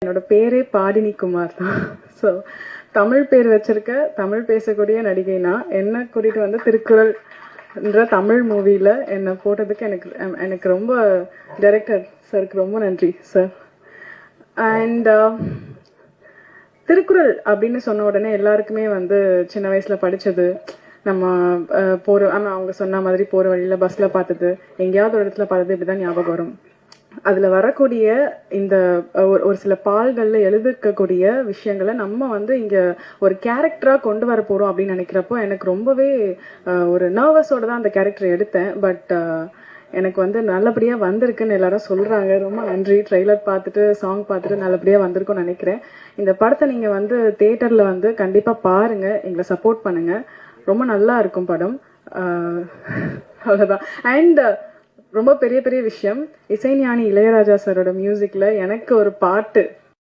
என்னோட பேரே பாடினி குமார் தான். ஸோ தமிழ் பேர் வச்சிருக்க தமிழ் பேசக்கூடிய நடிகைனா என்ன கூட்டிட்டு வந்து திருக்குறள் தமிழ் மூவில என்ன போட்டதுக்கு எனக்கு ரொம்ப டைரக்டர் சருக்கு ரொம்ப நன்றி சார். அண்ட் திருக்குறள் அப்படின்னு சொன்ன உடனே எல்லாருக்குமே வந்து சின்ன வயசுல படிச்சது, நம்ம அவங்க சொன்ன மாதிரி போற வழியில பஸ்ல பார்த்தது, எங்கேயாவது ஒரு இடத்துல பார்த்தது, இப்படிதான் ஞாபகம் வரும். அதுல வரக்கூடிய இந்த ஒரு சில பால்கள்ல எழுதிருக்கக்கூடிய விஷயங்களை நம்ம வந்து இங்க ஒரு கேரக்டரா கொண்டு வர போறோம் அப்படின்னு நினைக்கிறப்போ எனக்கு ரொம்பவே ஒரு நர்வஸோட தான் அந்த கேரக்டர் எடுத்தேன். பட் எனக்கு வந்து நல்லபடியா வந்திருக்குன்னு எல்லாரும் சொல்றாங்க. ரொம்ப நன்றி. ட்ரெய்லர் பார்த்துட்டு சாங் பார்த்துட்டு நல்லபடியா வந்திருக்கும்னு நினைக்கிறேன். இந்த படத்தை நீங்க வந்து தியேட்டர்ல வந்து கண்டிப்பா பாருங்க, எங்களை சப்போர்ட் பண்ணுங்க. ரொம்ப நல்லா இருக்கும் படம். அவ்வளவுதான். அண்ட் ரொம்ப பெரிய பெரிய விஷயம், இசைஞானி இளையராஜா சாரோட மியூசிக்ல எனக்கு ஒரு பாட்டு